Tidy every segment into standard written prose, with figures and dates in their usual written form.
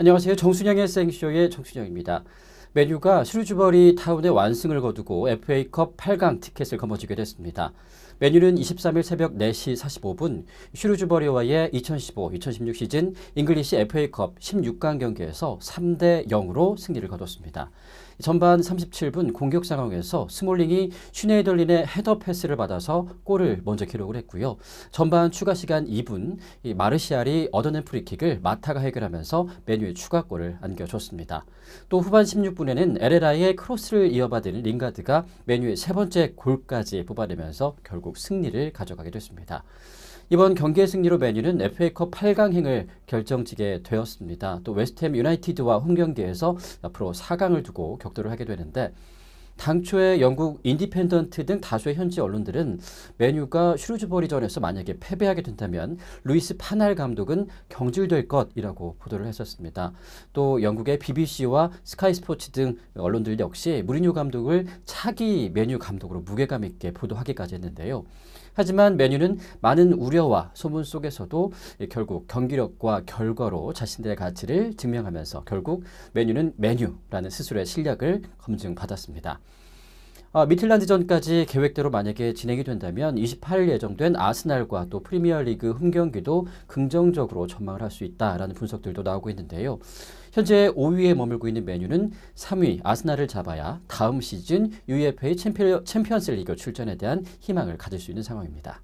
안녕하세요. 정순영의 생쇼의 정순영입니다. 맨유가 슈루즈버리 타운의 완승을 거두고 FA컵 8강 티켓을 거머쥐게 됐습니다. 맨유는 23일 새벽 4시 45분 슈루즈버리와의 2015-2016 시즌 잉글리시 FA컵 16강 경기에서 3대 0으로 승리를 거뒀습니다. 전반 37분 공격 상황에서 스몰링이 슈네이덜린의 헤더 패스를 받아서 골을 먼저 기록을 했고요. 전반 추가 시간 2분 마르시알이 얻어낸 프리킥을 마타가 해결하면서 맨유의 추가골을 안겨줬습니다. 또 후반 16분에는 에레라의 크로스를 이어받은 링가드가 맨유의 세 번째 골까지 뽑아내면서 결국 승리를 가져가게 됐습니다. 이번 경기의 승리로 맨유는 FA컵 8강행을 결정지게 되었습니다. 또 웨스트햄 유나이티드와 홈경기에서 앞으로 4강을 두고 격돌을 하게 되는데, 당초에 영국 인디펜던트 등 다수의 현지 언론들은 맨유가 슈루즈버리전에서 만약에 패배하게 된다면 루이스 파날 감독은 경질될 것이라고 보도를 했었습니다. 또 영국의 BBC와 스카이 스포츠 등 언론들 역시 무리뉴 감독을 차기 맨유 감독으로 무게감 있게 보도하기까지 했는데요. 하지만 맨유는 많은 우려와 소문 속에서도 결국 경기력과 결과로 자신들의 가치를 증명하면서 결국 맨유는 맨유라는 스스로의 실력을 검증받았습니다. 미틀란드전까지 계획대로 만약에 진행이 된다면 28일 예정된 아스날과 또 프리미어리그 홈경기도 긍정적으로 전망을 할 수 있다라는 분석들도 나오고 있는데요. 현재 5위에 머물고 있는 맨유는 3위 아스날을 잡아야 다음 시즌 UEFA 챔피언스 리그 출전에 대한 희망을 가질 수 있는 상황입니다.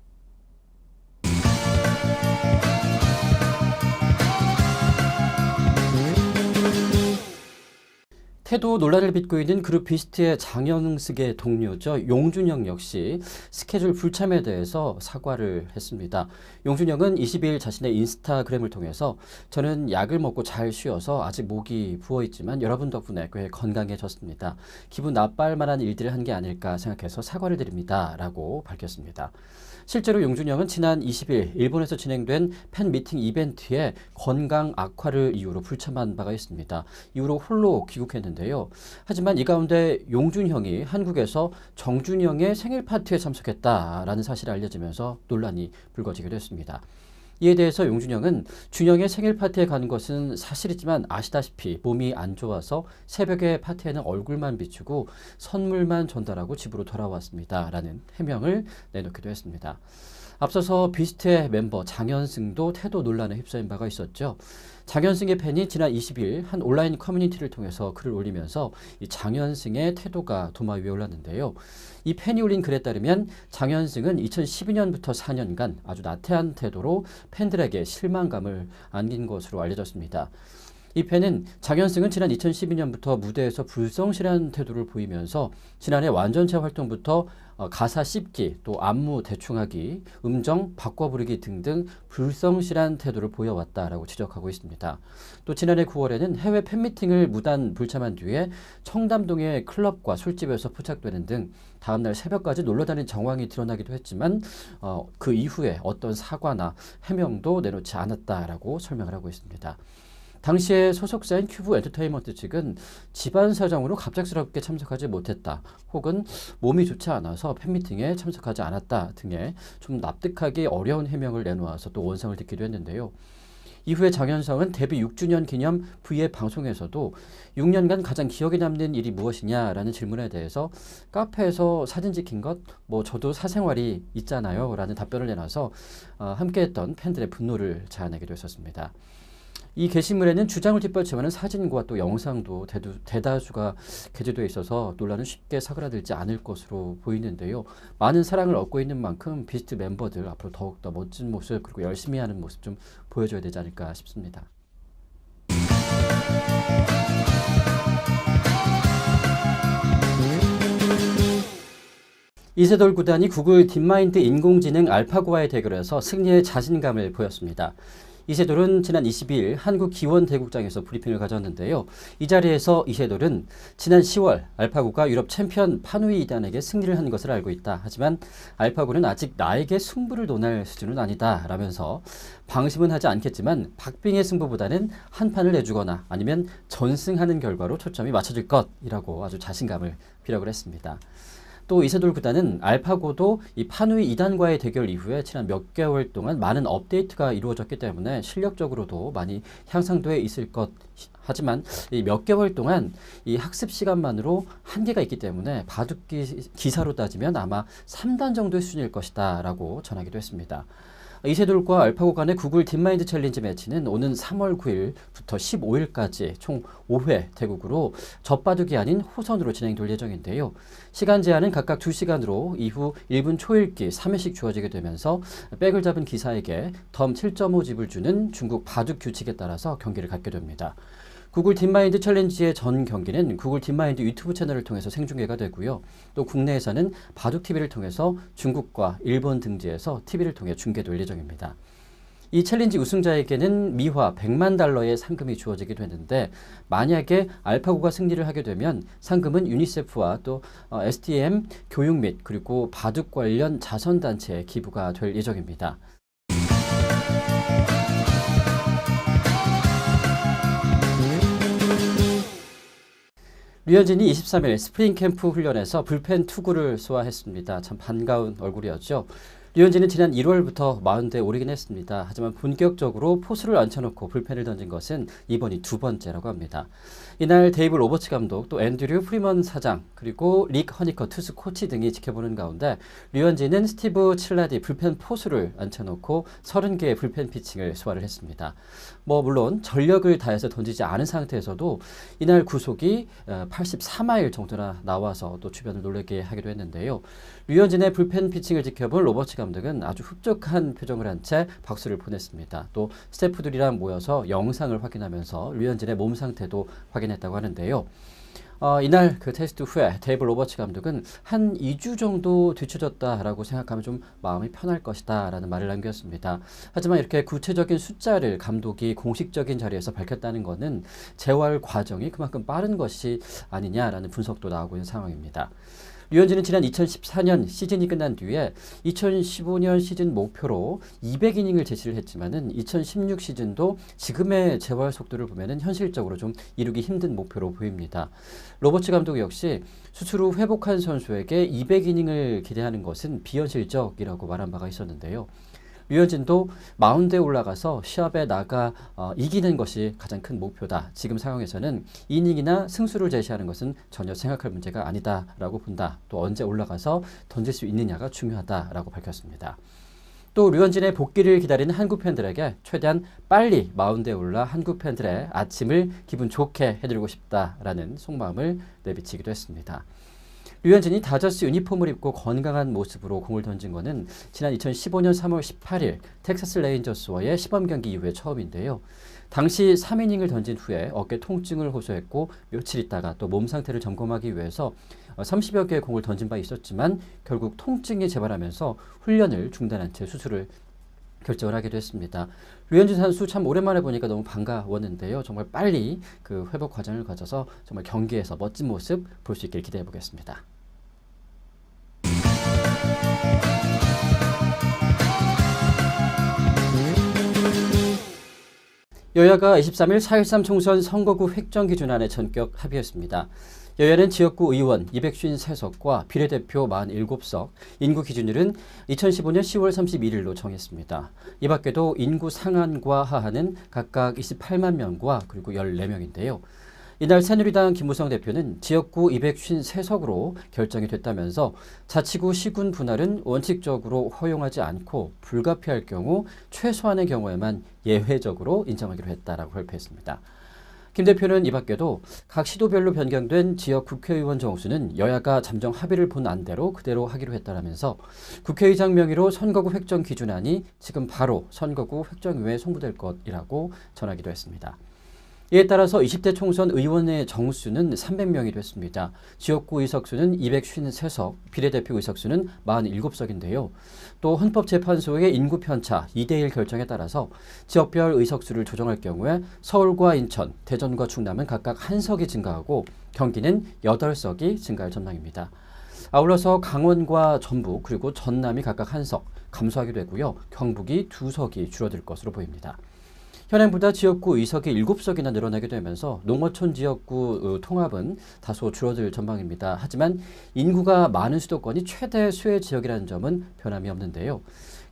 태도 논란을 빚고 있는 그룹 비스트의 장영석의 동료죠. 용준영 역시 스케줄 불참에 대해서 사과를 했습니다. 용준영은 22일 자신의 인스타그램을 통해서 저는 약을 먹고 잘 쉬어서 아직 목이 부어있지만 여러분 덕분에 꽤 건강해졌습니다. 기분 나빠할 만한 일들을 한 게 아닐까 생각해서 사과를 드립니다. 라고 밝혔습니다. 실제로 용준영은 지난 20일 일본에서 진행된 팬미팅 이벤트에 건강 악화를 이유로 불참한 바가 있습니다. 이후로 홀로 귀국했는데요. 하지만 이 가운데 용준형이 한국에서 정준영의 생일 파티에 참석했다라는 사실이 알려지면서 논란이 불거지게 됐습니다. 이에 대해서 용준영은 준영의 생일 파티에 간 것은 사실이지만 아시다시피 몸이 안 좋아서 새벽에 파티에는 얼굴만 비추고 선물만 전달하고 집으로 돌아왔습니다. 라는 해명을 내놓기도 했습니다. 앞서서 비스트의 멤버 장현승도 태도 논란에 휩싸인 바가 있었죠. 장현승의 팬이 지난 20일 한 온라인 커뮤니티를 통해서 글을 올리면서 이 장현승의 태도가 도마 위에 올랐는데요. 이 팬이 올린 글에 따르면 장현승은 2012년부터 4년간 아주 나태한 태도로 팬들에게 실망감을 안긴 것으로 알려졌습니다. 이 팬은 장현승은 지난 2012년부터 무대에서 불성실한 태도를 보이면서 지난해 완전체 활동부터 가사 씹기, 또 안무 대충하기, 음정 바꿔 부르기 등등 불성실한 태도를 보여왔다라고 지적하고 있습니다. 또 지난해 9월에는 해외 팬미팅을 무단 불참한 뒤에 청담동의 클럽과 술집에서 포착되는 등 다음날 새벽까지 놀러다닌 정황이 드러나기도 했지만 그 이후에 어떤 사과나 해명도 내놓지 않았다라고 설명을 하고 있습니다. 당시에 소속사인 큐브 엔터테인먼트 측은 집안 사정으로 갑작스럽게 참석하지 못했다, 혹은 몸이 좋지 않아서 팬미팅에 참석하지 않았다 등의 좀 납득하기 어려운 해명을 내놓아서 또 원성을 듣기도 했는데요. 이후에 장현성은 데뷔 6주년 기념 V앱 방송에서도 6년간 가장 기억에 남는 일이 무엇이냐라는 질문에 대해서 카페에서 사진 찍힌 것, 저도 사생활이 있잖아요 라는 답변을 내놔서 함께했던 팬들의 분노를 자아내기도 했었습니다. 이 게시물에는 주장을 뒷받침하는 사진과 또 영상도 대다수가 게재되어 있어서 논란은 쉽게 사그라들지 않을 것으로 보이는데요. 많은 사랑을 얻고 있는 만큼 비스트 멤버들 앞으로 더욱더 멋진 모습, 그리고 열심히 하는 모습 좀 보여줘야 되지 않을까 싶습니다. 이세돌 구단이 구글 딥마인드 인공지능 알파고와의 대결에서 승리의 자신감을 보였습니다. 이세돌은 지난 22일 한국 기원 대국장에서 브리핑을 가졌는데요. 이 자리에서 이세돌은 지난 10월 알파고가 유럽 챔피언 파누이 이단에게 승리를 한 것을 알고 있다. 하지만 알파고는 아직 나에게 승부를 논할 수준은 아니다 라면서 방심은 하지 않겠지만 박빙의 승부보다는 한 판을 내주거나 아니면 전승하는 결과로 초점이 맞춰질 것이라고 아주 자신감을 피력을 했습니다. 또 이세돌 구단은 알파고도 이 판후이 2단과의 대결 이후에 지난 몇 개월 동안 많은 업데이트가 이루어졌기 때문에 실력적으로도 많이 향상돼 있을 것. 하지만 이 몇 개월 동안 이 학습 시간만으로 한계가 있기 때문에 바둑 기사로 따지면 아마 3단 정도의 수준일 것이다 라고 전하기도 했습니다. 이세돌과 알파고 간의 구글 딥마인드 챌린지 매치는 오는 3월 9일부터 15일까지 총 5회 대국으로 젖바둑이 아닌 호선으로 진행될 예정인데요. 시간 제한은 각각 2시간으로 이후 1분 초읽기 3회씩 주어지게 되면서 백을 잡은 기사에게 덤 7.5집을 주는 중국 바둑 규칙에 따라서 경기를 갖게 됩니다. 구글 딥마인드 챌린지의 전 경기는 구글 딥마인드 유튜브 채널을 통해서 생중계가 되고요. 또 국내에서는 바둑TV를 통해서 중국과 일본 등지에서 TV를 통해 중계될 예정입니다. 이 챌린지 우승자에게는 미화 100만 달러의 상금이 주어지게 되는데 만약에 알파고가 승리를 하게 되면 상금은 유니세프와 또 STM 교육 및 그리고 바둑 관련 자선단체에 기부가 될 예정입니다. 류현진이 23일 스프링 캠프 훈련에서 불펜 투구를 소화했습니다. 참 반가운 얼굴이었죠. 류현진은 지난 1월부터 마운드에 오르긴 했습니다. 하지만 본격적으로 포수를 앉혀놓고 불펜을 던진 것은 이번이 두 번째라고 합니다. 이날 데이브 로버츠 감독, 또 앤드류 프리먼 사장, 그리고 릭 허니커 투수 코치 등이 지켜보는 가운데 류현진은 스티브 칠라디 불펜 포수를 앉혀놓고 30개의 불펜 피칭을 소화를 했습니다. 물론 전력을 다해서 던지지 않은 상태에서도 이날 구속이 84마일 정도나 나와서 또 주변을 놀라게 하기도 했는데요. 류현진의 불펜 피칭을 지켜본 로버츠 감독은 아주 흡족한 표정을 한 채 박수를 보냈습니다. 또 스태프들이랑 모여서 영상을 확인하면서 류현진의 몸 상태도 확인했다고 하는데요. 이날 그 테스트 후에 데이브 로버츠 감독은 한 2주 정도 뒤쳐졌다라고 생각하면 좀 마음이 편할 것이다 라는 말을 남겼습니다. 하지만 이렇게 구체적인 숫자를 감독이 공식적인 자리에서 밝혔다는 것은 재활 과정이 그만큼 빠른 것이 아니냐라는 분석도 나오고 있는 상황입니다. 류현진은 지난 2014년 시즌이 끝난 뒤에 2015년 시즌 목표로 200이닝을 제시를 했지만은 2016 시즌도 지금의 재활 속도를 보면은 현실적으로 좀 이루기 힘든 목표로 보입니다. 로버츠 감독 역시 수술 후 회복한 선수에게 200이닝을 기대하는 것은 비현실적이라고 말한 바가 있었는데요. 류현진도 마운드에 올라가서 시합에 나가 이기는 것이 가장 큰 목표다. 지금 상황에서는 이닝이나 승수를 제시하는 것은 전혀 생각할 문제가 아니다라고 본다. 또 언제 올라가서 던질 수 있느냐가 중요하다라고 밝혔습니다. 또 류현진의 복귀를 기다리는 한국 팬들에게 최대한 빨리 마운드에 올라 한국 팬들의 아침을 기분 좋게 해드리고 싶다라는 속마음을 내비치기도 했습니다. 류현진이 다저스 유니폼을 입고 건강한 모습으로 공을 던진 것은 지난 2015년 3월 18일 텍사스 레인저스와의 시범 경기 이후에 처음인데요. 당시 3이닝을 던진 후에 어깨 통증을 호소했고 며칠 있다가 또 몸 상태를 점검하기 위해서 30여 개의 공을 던진 바 있었지만 결국 통증이 재발하면서 훈련을 중단한 채 수술을 결정을 하기도 했습니다. 류현진 선수 참 오랜만에 보니까 너무 반가웠는데요. 정말 빨리 그 회복 과정을 거쳐서 정말 경기에서 멋진 모습 볼 수 있길 기대해 보겠습니다. 여야가 23일 4.13 총선 선거구 획정 기준안에 전격 합의했습니다. 여야는 지역구 의원 253석과 비례대표 47석, 인구 기준율은 2015년 10월 31일로 정했습니다. 이 밖에도 인구 상한과 하한은 각각 28만 명과 그리고 14명인데요. 이날 새누리당 김무성 대표는 지역구 253석으로 결정이 됐다면서 자치구 시군 분할은 원칙적으로 허용하지 않고 불가피할 경우 최소한의 경우에만 예외적으로 인정하기로 했다라고 발표했습니다. 김 대표는 이 밖에도 각 시도별로 변경된 지역 국회의원 정수는 여야가 잠정 합의를 본 안대로 그대로 하기로 했다라면서 국회의장 명의로 선거구 획정 기준안이 지금 바로 선거구 획정위에 송부될 것이라고 전하기도 했습니다. 이에 따라서 20대 총선 의원의 정수는 300명이 됐습니다. 지역구 의석수는 253석, 비례대표 의석수는 47석인데요. 또 헌법재판소의 인구 편차 2대1 결정에 따라서 지역별 의석수를 조정할 경우에 서울과 인천, 대전과 충남은 각각 1석이 증가하고 경기는 8석이 증가할 전망입니다. 아울러서 강원과 전북 그리고 전남이 각각 1석 감소하게 되고요. 경북이 2석이 줄어들 것으로 보입니다. 현행보다 지역구 의석이 7석이나 늘어나게 되면서 농어촌 지역구 통합은 다소 줄어들 전망입니다. 하지만 인구가 많은 수도권이 최대 수혜 지역이라는 점은 변함이 없는데요.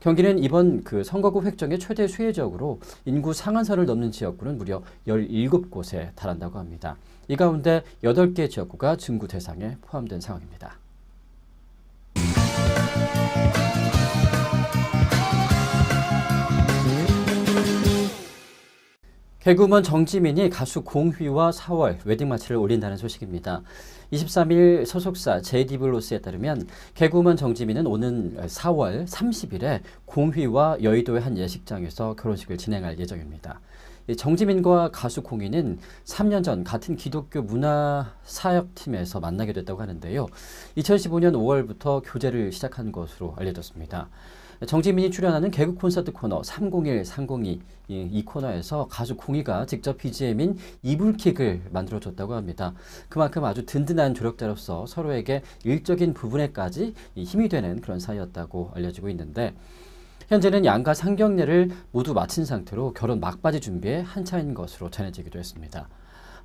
경기는 이번 선거구 획정의 최대 수혜 지역으로 인구 상한선을 넘는 지역구는 무려 17곳에 달한다고 합니다. 이 가운데 8개 지역구가 증구 대상에 포함된 상황입니다. 개그우먼 정지민이 가수 공휘와 4월 웨딩마치를 올린다는 소식입니다. 23일 소속사 JD블로스에 따르면 개그우먼 정지민은 오는 4월 30일에 공휘와 여의도의 한 예식장에서 결혼식을 진행할 예정입니다. 정지민과 가수 공휘는 3년 전 같은 기독교 문화사역팀에서 만나게 됐다고 하는데요. 2015년 5월부터 교제를 시작한 것으로 알려졌습니다. 정지민이 출연하는 개그 콘서트 코너 301-302 이 코너에서 가수 공휘가 직접 BGM인 이불킥을 만들어줬다고 합니다. 그만큼 아주 든든한 조력자로서 서로에게 일적인 부분에까지 힘이 되는 그런 사이였다고 알려지고 있는데 현재는 양가 상견례를 모두 마친 상태로 결혼 막바지 준비에 한창인 것으로 전해지기도 했습니다.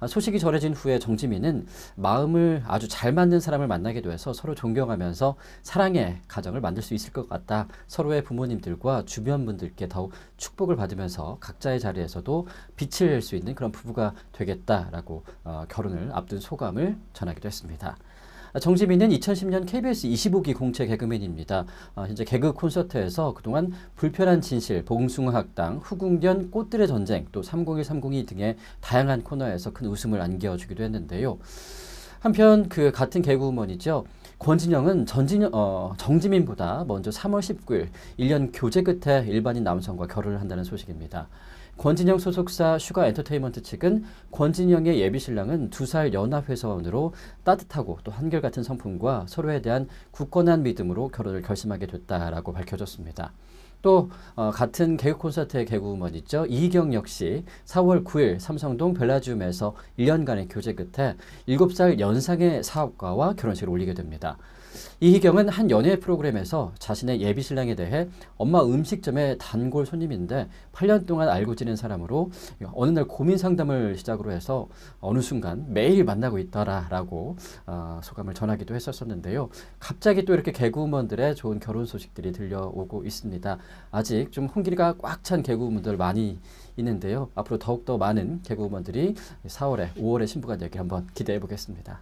소식이 전해진 후에 정지민은 마음을 아주 잘 맞는 사람을 만나게 돼서 서로 존경하면서 사랑의 가정을 만들 수 있을 것 같다. 서로의 부모님들과 주변 분들께 더욱 축복을 받으면서 각자의 자리에서도 빛을 수 있는 그런 부부가 되겠다라고 결혼을 앞둔 소감을 전하기도 했습니다. 정지민은 2010년 KBS 25기 공채 개그맨입니다. 현재 개그 콘서트에서 그동안 불편한 진실, 봉숭아학당, 후궁전, 꽃들의 전쟁, 또 301-302 등의 다양한 코너에서 큰 웃음을 안겨주기도 했는데요. 한편 같은 개그우먼이죠. 권진영은 정지민보다 먼저 3월 19일 1년 교제 끝에 일반인 남성과 결혼을 한다는 소식입니다. 권진영 소속사 슈가 엔터테인먼트 측은 권진영의 예비신랑은 2살 연하 회사원으로 따뜻하고 또 한결같은 성품과 서로에 대한 굳건한 믿음으로 결혼을 결심하게 됐다라고 밝혀졌습니다. 또 같은 개그 콘서트의 개그우먼 있죠. 이희경 역시 4월 9일 삼성동 벨라지움에서 1년간의 교제 끝에 7살 연상의 사업가와 결혼식을 올리게 됩니다. 이희경은 한 연예 프로그램에서 자신의 예비신랑에 대해 엄마 음식점의 단골 손님인데 8년 동안 알고 지낸 사람으로 어느 날 고민 상담을 시작으로 해서 어느 순간 매일 만나고 있더라라고 소감을 전하기도 했었는데요. 갑자기 또 이렇게 개그우먼들의 좋은 결혼 소식들이 들려오고 있습니다. 아직 좀 홍기가 꽉 찬 개그우먼들 많이 있는데요. 앞으로 더욱더 많은 개그우먼들이 4월에 5월에 신부간 얘기를 한번 기대해 보겠습니다.